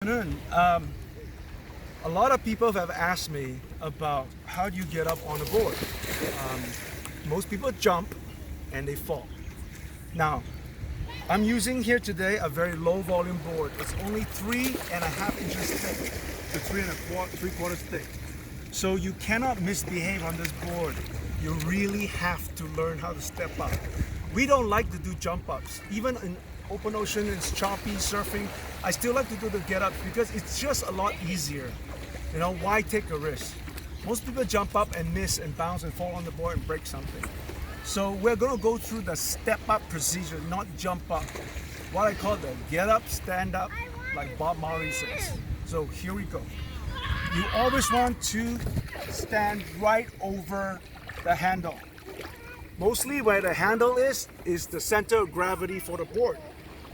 Afternoon. A lot of people have asked me about how do you get up on a board. Most people jump and they fall. Now, I'm using here today a very low volume board. It's only 3.5 inches thick to 3.75 thick. So you cannot misbehave on this board. You really have to learn how to step up. We don't like to do jump ups. Even in open ocean, it's choppy surfing, I still like to do the get ups because it's just a lot easier. You know, why take a risk? Most people jump up and miss and bounce and fall on the board and break something. So we're going to go through the step up procedure, not jump up. What I call the get up, stand up, like Bob Marley says. So here we go. You always want to stand right over the handle. Mostly where the handle is the center of gravity for the board.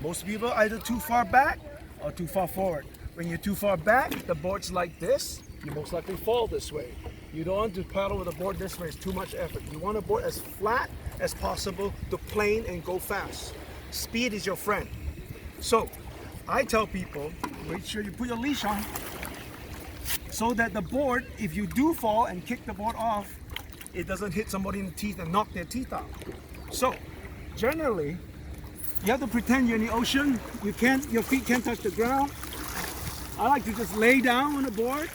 Most people are either too far back or too far forward. When you're too far back, the board's like this, you most likely fall this way. You don't want to paddle with the board this way, it's too much effort. You want a board as flat as possible to plane and go fast. Speed is your friend. So, I tell people, make sure you put your leash on so that the board, if you do fall and kick the board off, it doesn't hit somebody in the teeth and knock their teeth out. So, generally, you have to pretend you're in the ocean. Your feet can't touch the ground. I like to just lay down on the board,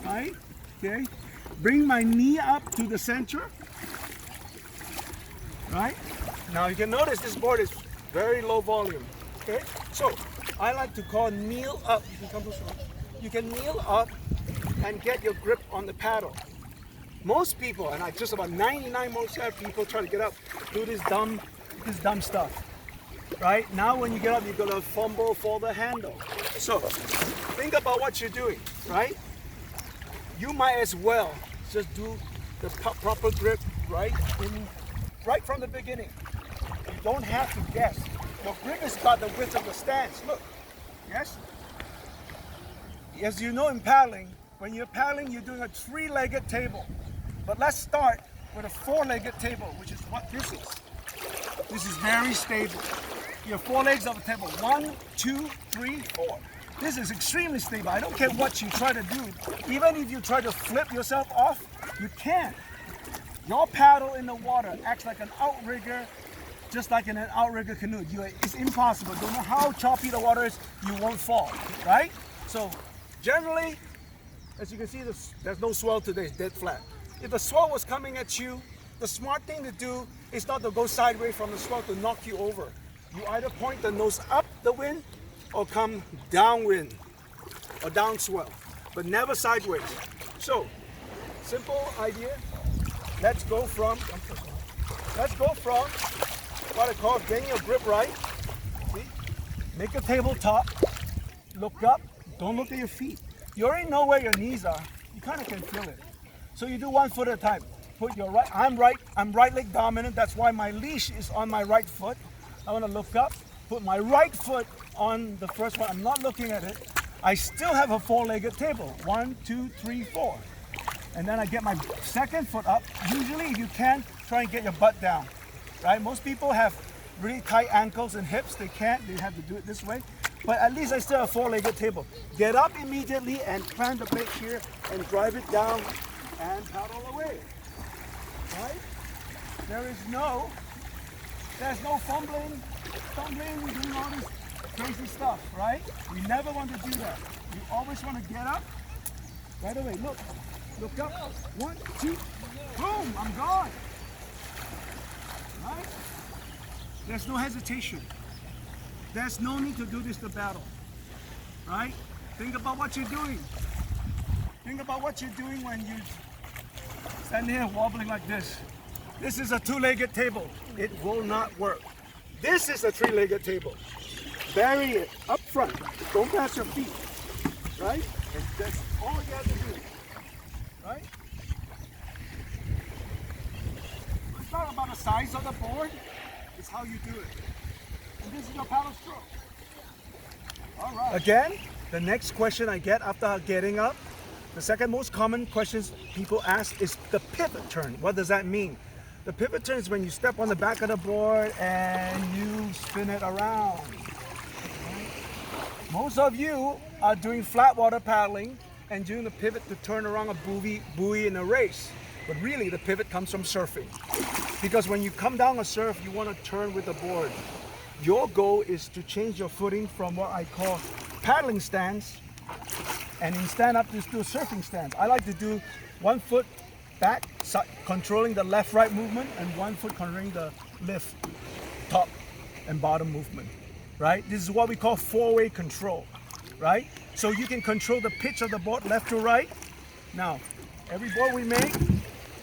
right? Okay. Bring my knee up to the center, right? Now you can notice this board is very low volume, okay? So, I like to call kneel up. You can come this way. You can kneel up and get your grip on the paddle. Most people, and just about 99% of people try to get up, do this dumb stuff. Right? Now when you get up, you're gonna fumble for the handle. So, think about what you're doing, right? You might as well just do the proper grip right from the beginning. You don't have to guess. Your grip is about the width of the stance. Look, yes? As you know in paddling, when you're paddling, you're doing a 3-legged table. But let's start with a 4-legged table, which is what this is. This is very stable. You have 4 legs of a table. 1, 2, 3, 4. This is extremely stable. I don't care what you try to do. Even if you try to flip yourself off, you can't. Your paddle in the water acts like an outrigger, just like in an outrigger canoe. It's impossible. No matter how choppy the water is, you won't fall, right? So generally, as you can see, there's no swell today, dead flat. If the swell was coming at you, the smart thing to do is not to go sideways from the swell to knock you over. You either point the nose up the wind or come downwind or down swell, but never sideways. So, simple idea. Let's go from what I call getting your grip right. See? Make a tabletop, look up, don't look at your feet. You already know where your knees are. You kind of can feel it. So you do 1 foot at a time. Put your right, I'm right leg dominant. That's why my leash is on my right foot. I want to look up, put my right foot on the first one. I'm not looking at it. I still have a 4-legged table. 1, 2, 3, 4. And then I get my second foot up. Usually, if you can, try and get your butt down. Right? Most people have really tight ankles and hips. They can't. They have to do it this way. But at least I still have a 4-legged table. Get up immediately and plant the brake here and drive it down and paddle away. Right? There's no fumbling, doing all this crazy stuff, right? We never want to do that. You always want to get up right away. Look up. 1, 2, boom, I'm gone. Right? There's no hesitation. There's no need to do this to battle. Right? Think about what you're doing. Think about what you're doing when you stand here wobbling like this. This is a 2-legged table. It will not work. This is a 3-legged table. Bury it up front. Don't pass your feet. Right? And that's all you have to do. Right? It's not about the size of the board. It's how you do it. And this is your paddle stroke. All right. Again, the next question I get after getting up, the second most common questions people ask is the pivot turn. What does that mean? The pivot turn is when you step on the back of the board and you spin it around. Most of you are doing flat water paddling and doing the pivot to turn around a buoy in a race. But really, the pivot comes from surfing. Because when you come down a surf, you want to turn with the board. Your goal is to change your footing from what I call paddling stance, and in stand up, just do a surfing stance. I like to do 1 foot back, controlling the left-right movement, and 1 foot controlling the lift, top and bottom movement, right? This is what we call four-way control, right? So you can control the pitch of the board left to right. Now, every board we make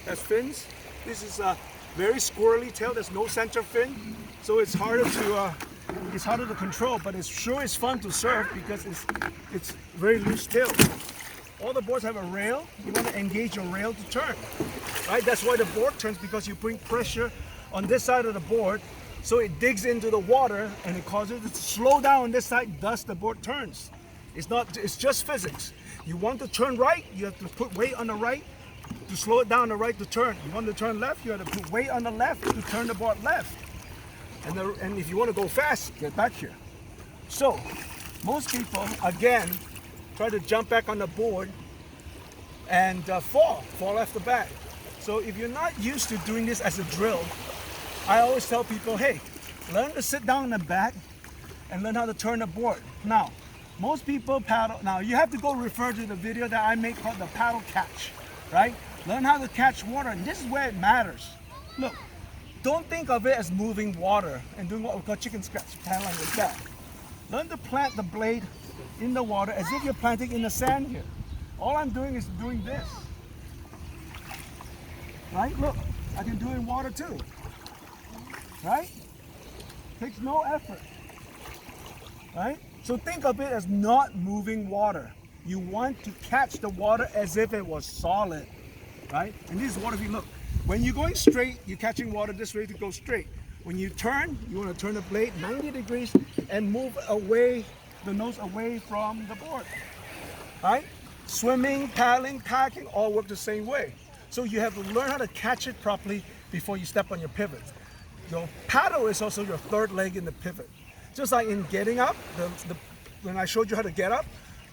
has fins. This is a very squirrely tail. There's no center fin, so it's harder to control. But it sure is fun to surf because it's very loose tail. All the boards have a rail. You want to engage your rail to turn, right? That's why the board turns, because you bring pressure on this side of the board, so it digs into the water and it causes it to slow down on this side. Thus, the board turns. It's just physics. You want to turn right, you have to put weight on the right to slow it down the right to turn. You want to turn left, you have to put weight on the left to turn the board left. And if you want to go fast, get back here. So, most people, again, try to jump back on the board and fall off the bat. So if you're not used to doing this as a drill, I always tell people, hey, learn to sit down in the back and learn how to turn the board. Now, most people paddle. Now, you have to go refer to the video that I make called the paddle catch, right? Learn how to catch water, and this is where it matters. Look, don't think of it as moving water and doing what we call chicken scratch paddling like that. Learn to plant the blade in the water as if you're planting in the sand here. All I'm doing is doing this, right? Look, I can do it in water too, right? Takes no effort, right? So think of it as not moving water. You want to catch the water as if it was solid, right? And this is water. If you look, when you're going straight, you're catching water this way to go straight. When you turn, you want to turn the blade 90 degrees and move away, the nose away from the board, right? Swimming, paddling, kayaking, all work the same way. So you have to learn how to catch it properly before you step on your pivot. Your paddle is also your third leg in the pivot. Just like in getting up, when I showed you how to get up,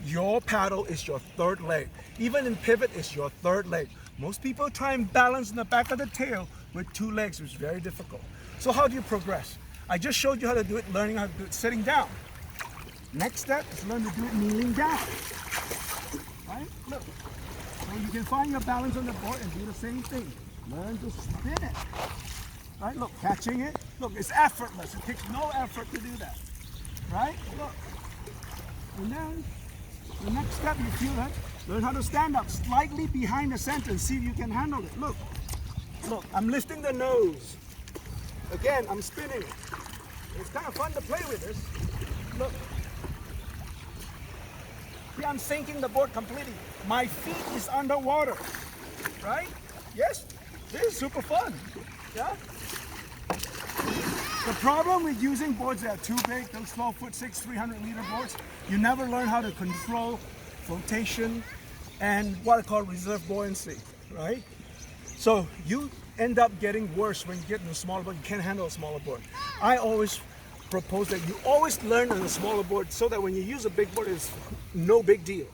your paddle is your third leg. Even in pivot, it's your third leg. Most people try and balance in the back of the tail with 2 legs, which is very difficult. So how do you progress? I just showed you how to do it, learning how to do it sitting down. Next step is learn to do it kneeling down. Right? Look. So you can find your balance on the board and do the same thing. Learn to spin it. Right? Look, catching it. Look, it's effortless. It takes no effort to do that. Right? Look. And then the next step, you feel that. Learn how to stand up slightly behind the center and see if you can handle it. Look. Look, I'm lifting the nose. Again, I'm spinning it. It's kind of fun to play with this. Look. See, I'm sinking the board completely. My feet is underwater. Right? Yes? This is super fun. Yeah? The problem with using boards that are too big, those 12'6", 300-liter boards, you never learn how to control flotation and what I call reserve buoyancy, right? So you end up getting worse when you get in a smaller board. You can't handle a smaller board. I always propose that you always learn on a smaller board so that when you use a big board, it's no big deal.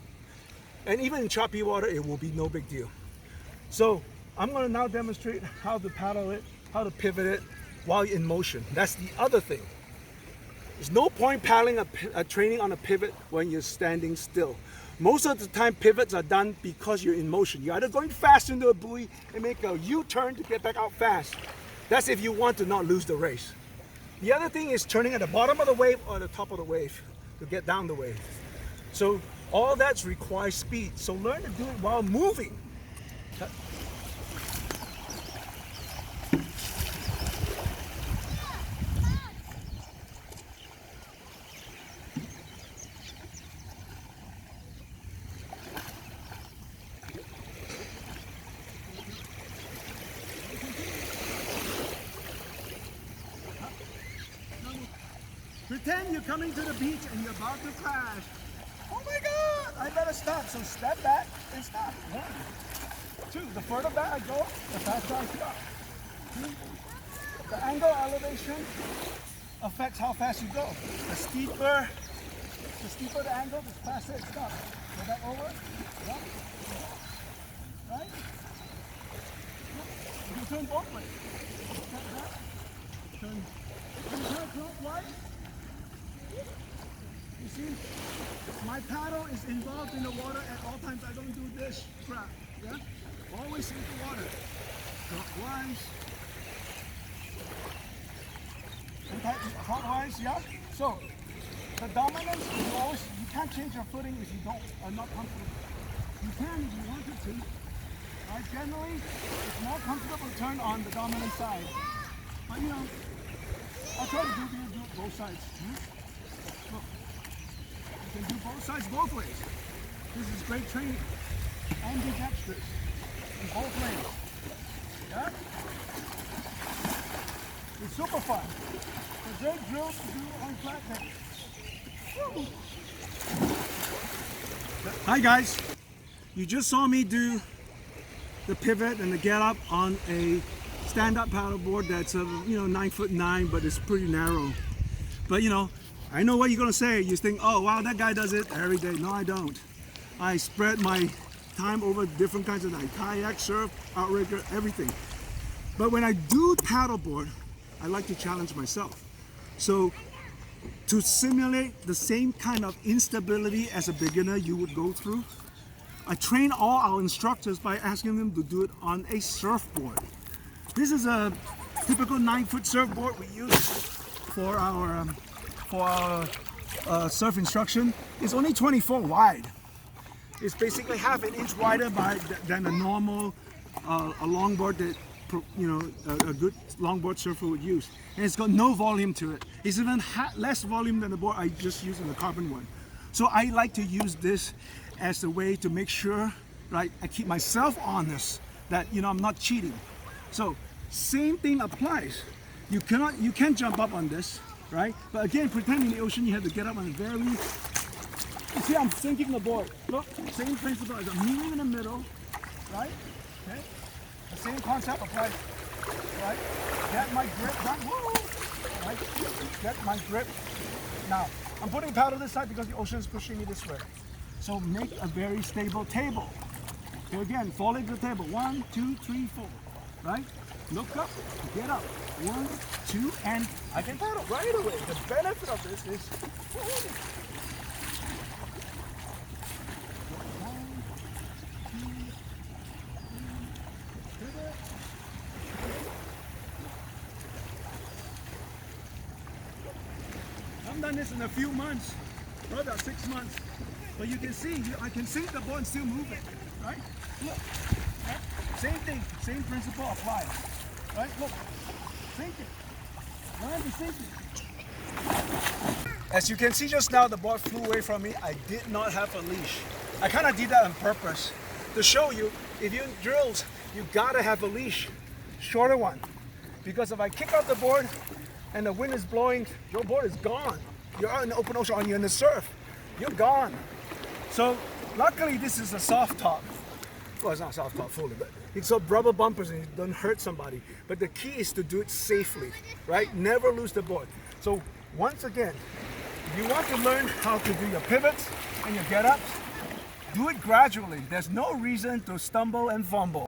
And even in choppy water, it will be no big deal. So I'm going to now demonstrate how to paddle it, how to pivot it while you're in motion. That's the other thing. There's no point paddling a training on a pivot when you're standing still. Most of the time, pivots are done because you're in motion. You're either going fast into a buoy and make a U-turn to get back out fast. That's if you want to not lose the race. The other thing is turning at the bottom of the wave or the top of the wave to get down the wave. So all that requires speed. So learn to do it while moving. Pretend you're coming to the beach and you're about to crash. Oh my God, I better stop. So step back and stop. 1, 2, the further back I go, the faster I stop. 2, the angle elevation affects how fast you go. The steeper The steeper the angle, the faster it stops. Go back over. Yeah. Right? You can turn both ways. Step back. Turn clockwise. You see, my paddle is involved in the water at all times. I don't do this crap. Yeah? Always into the water. Clockwise. Clockwise, yeah? So, the dominance is always, you can't change your footing if you are not comfortable. You can if you wanted to. Right? Generally, it's more comfortable to turn on the dominant side. But you know, I'll try to do it both sides. Look, you can do both sides both ways. This is great training. Ambidextrous in both ways. Yeah? It's super fun. A great drill to do on flat deck. Hi guys, you just saw me do the pivot and the get up on a stand-up paddleboard that's 9'9", but it's pretty narrow. But I know what you're gonna say. You think, oh wow, that guy does it every day. No, I don't. I spread my time over different kinds of kayak, surf, outrigger, everything. But when I do paddleboard, I like to challenge myself. So to simulate the same kind of instability as a beginner you would go through, I train all our instructors by asking them to do it on a surfboard. This is a typical 9-foot surfboard we use for our surf instruction. It's only 24 wide. It's basically half an inch wider than a normal a longboard that a good longboard surfer would use. And it's got no volume to it. It's even less volume than the board I just used in the carbon one. So I like to use this as a way to make sure, right, I keep myself honest that I'm not cheating. So same thing applies. You can jump up on this, right? But again, pretend in the ocean you have to get up on a very, you see I'm sinking the board. Look, same principle as I'm moving in the middle, right? Okay. The same concept applies, right? Get my grip down, right? Get my grip. Now, I'm putting paddle this side because the ocean is pushing me this way. So make a very stable table. So again, fall into the table. 1, 2, 3, 4, right? Look up, get up. 1, 2, and I can paddle right away. The benefit of this is, I've done this in a few months, or about 6 months. But you can see, I can sink the board and still move it, right? Look, right? Same thing, same principle applies, right? Look, sink it, learn to sink it. As you can see just now, the board flew away from me. I did not have a leash. I kind of did that on purpose to show you, if you're in drills, you gotta have a leash, shorter one. Because if I kick out the board and the wind is blowing, your board is gone. You're out in the open ocean or you're in the surf, you're gone. So luckily this is a soft top. Well, it's not soft top fully, but it's got rubber bumpers and it doesn't hurt somebody. But the key is to do it safely, right? Never lose the board. So once again, if you want to learn how to do your pivots and your get-ups, do it gradually. There's no reason to stumble and fumble.